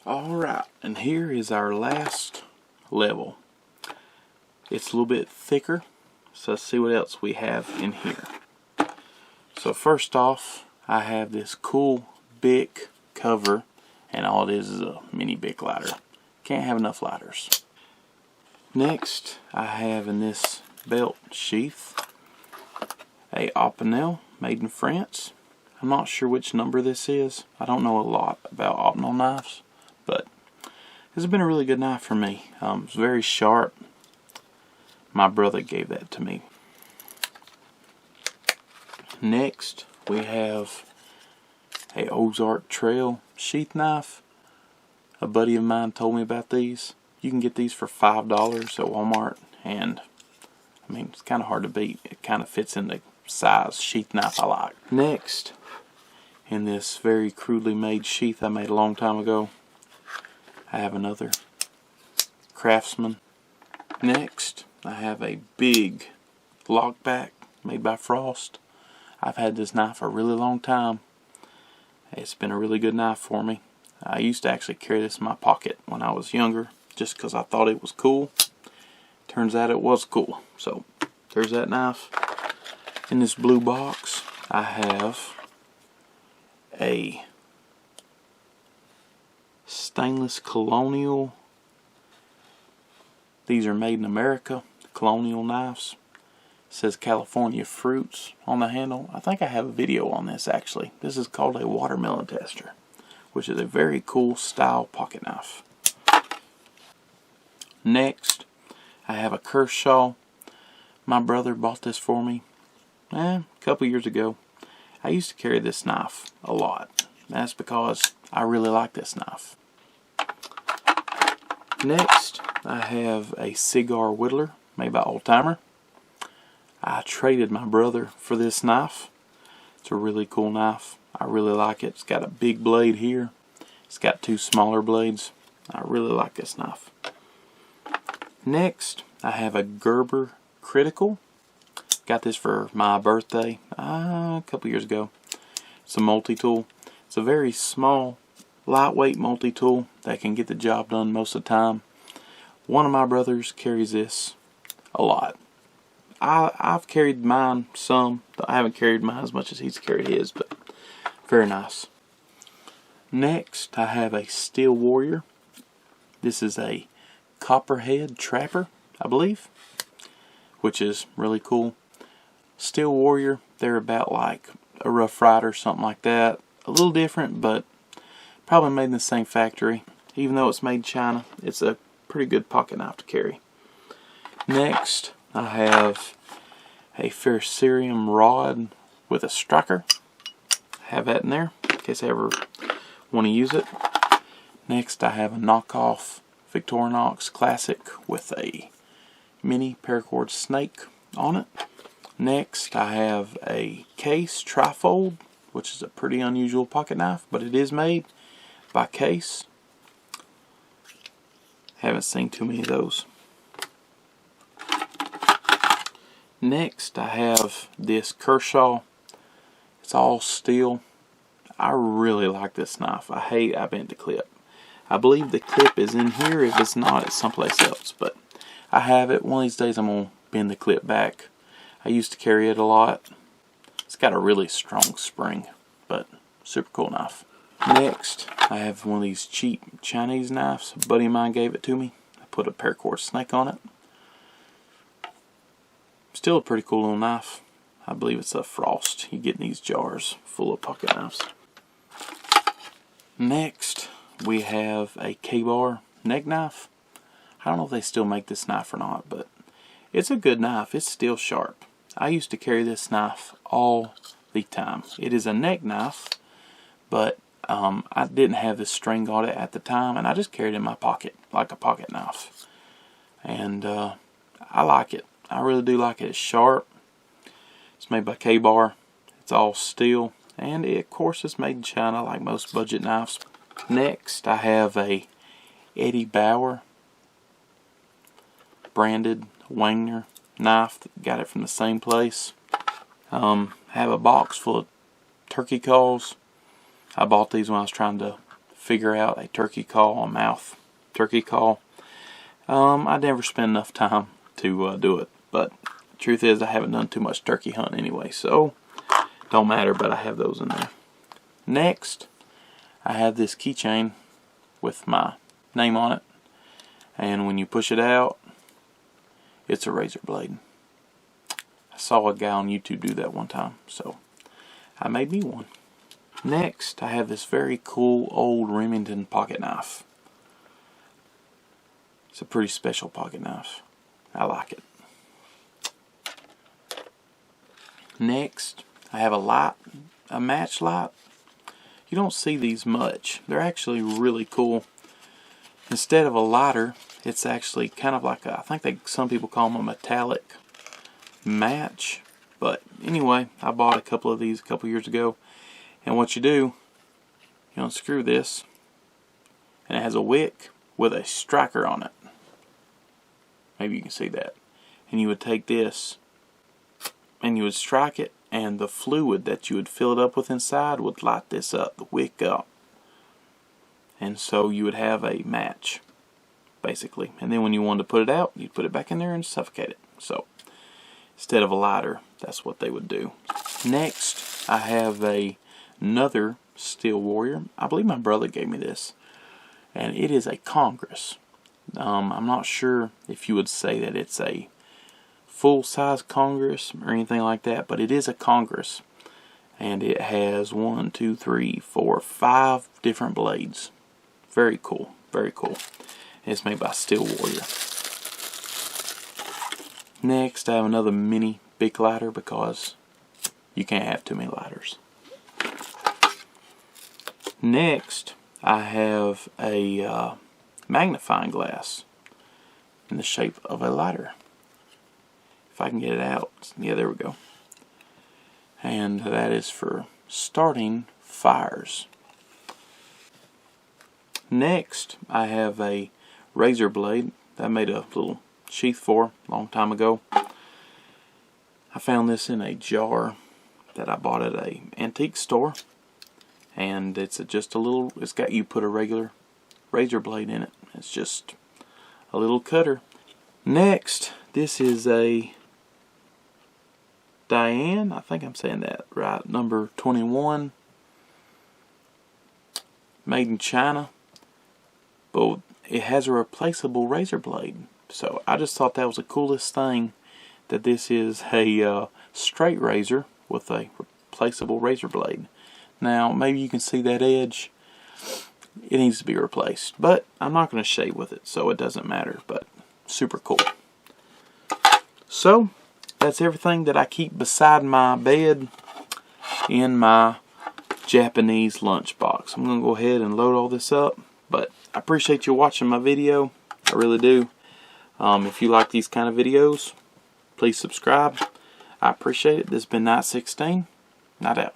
Alright, and here is our last level. It's a little bit thicker, so let's see what else we have in here. So first off, I have this cool Bic cover, and all it is a mini Bic lighter. Can't have enough lighters. Next, I have in this belt sheath a Opinel made in France. I'm not sure which number this is. I don't know a lot about Opinel knives, but this has been a really good knife for me. It's very sharp. My brother gave that to me. Next, we have a Ozark Trail sheath knife. A buddy of mine told me about these. You can get these for $5 at Walmart, and I mean, it's kind of hard to beat. It kind of fits in the size sheath knife I like. Next, in this very crudely made sheath I made a long time ago, I have another Craftsman. Next, I have a big lockback made by Frost. I've had this knife a really long time. It's been a really good knife for me. I used to actually carry this in my pocket when I was younger, just because I thought it was cool. Turns out it was cool. So there's that knife. In this blue box, I have a stainless Colonial. These are made in America, Colonial knives. It says California Fruits on the handle. I think I have a video on this actually. This is called a watermelon tester, which is a very cool style pocket knife. Next, I have a Kershaw. My brother bought this for me a couple years ago. I used to carry this knife a lot. That's because I really like this knife. Next, I have a Cigar Whittler made by Old Timer. I traded my brother for this knife. It's a really cool knife. I really like it. It's got a big blade here. It's got two smaller blades. I really like this knife. Next, I have a Gerber Critical. Got this for my birthday a couple years ago. It's a multi-tool. It's a very small, lightweight multi-tool that can get the job done most of the time. One of my brothers carries this a lot. I've carried mine some. I haven't carried mine as much as he's carried his, but very nice. Next, I have a Steel Warrior. This is a Copperhead Trapper, I believe, which is really cool. Steel Warrior, they're about like a Rough Rider, something like that. A little different, but probably made in the same factory. Even though it's made in China, it's a pretty good pocket knife to carry. Next, I have a Ferrocerium rod with a striker. I have that in there in case I ever want to use it. Next, I have a knockoff Victorinox Classic with a mini paracord snake on it. Next, I have a Case Trifold, which is a pretty unusual pocket knife, but it is made by Case. Haven't seen too many of those. Next, I have this Kershaw. It's all steel. I really like this knife. I bent the clip. I believe the clip is in here. If it's not, it's someplace else. But I have it. One of these days I'm going to bend the clip back. I used to carry it a lot. It's got a really strong spring, but super cool knife. Next, I have one of these cheap Chinese knives. A buddy of mine gave it to me. I put a paracord snake on it. Still a pretty cool little knife. I believe it's a Frost. You get in these jars full of pocket knives. Next, we have a K-Bar neck knife. I don't know if they still make this knife or not, but it's a good knife. It's still sharp. I used to carry this knife all the time. It is a neck knife, but I didn't have this string on it at the time, and I just carried it in my pocket like a pocket knife. And I like it. I really do like it. It's sharp. It's made by K-Bar. It's all steel, and of course it's made in China like most budget knives. Next, I have a Eddie Bauer branded Wanger knife. Got it from the same place. I have a box full of turkey calls. I bought these when I was trying to figure out a turkey call, a mouth turkey call. I never spend enough time to do it, but the truth is I haven't done too much turkey hunting anyway, so don't matter, but I have those in there. Next, I have this keychain with my name on it, and when you push it out, it's a razor blade. I saw a guy on YouTube do that one time, so I made me one. Next, I have this very cool old Remington pocket knife. It's a pretty special pocket knife. I like it. Next, I have a match light. You don't see these much. They're actually really cool. Instead of a lighter, it's actually kind of like I think some people call them a metallic match. But anyway, I bought a couple of these a couple years ago. And what you do, you unscrew this, and it has a wick with a striker on it. Maybe you can see that. And you would take this, and you would strike it, and the fluid that you would fill it up with inside would light this up, the wick up. And so you would have a match, basically. And then when you wanted to put it out, you'd put it back in there and suffocate it. So instead of a lighter, that's what they would do. Next, I have another Steel Warrior. I believe my brother gave me this, and it is a Congress. I'm not sure if you would say that it's a full-size Congress or anything like that, but it is a Congress, and it has 1, 2, 3, 4, 5 different blades. Very cool, very cool. And it's made by Steel Warrior. Next, I have another mini Bic Lighter because you can't have too many lighters. Next, I have a magnifying glass in the shape of a lighter. If I can get it out. Yeah, there we go. And that is for starting fires. Next, I have a razor blade that I made a little sheath for a long time ago. I found this in a jar that I bought at an antique store. And it's just a little, you put a regular razor blade in it. It's just a little cutter. Next, this is a Diane, I think I'm saying that right, number 21, made in China, but it has a replaceable razor blade. So I just thought that was the coolest thing, that this is a straight razor with a replaceable razor blade. Now maybe you can see that edge. It needs to be replaced, but I'm not going to shave with it, so it doesn't matter, but super cool. So that's everything that I keep beside my bed in my Japanese lunchbox. I'm going to go ahead and load all this up, but I appreciate you watching my video. I really do. If you like these kind of videos, please subscribe. I appreciate it. This has been Night 16. Night out.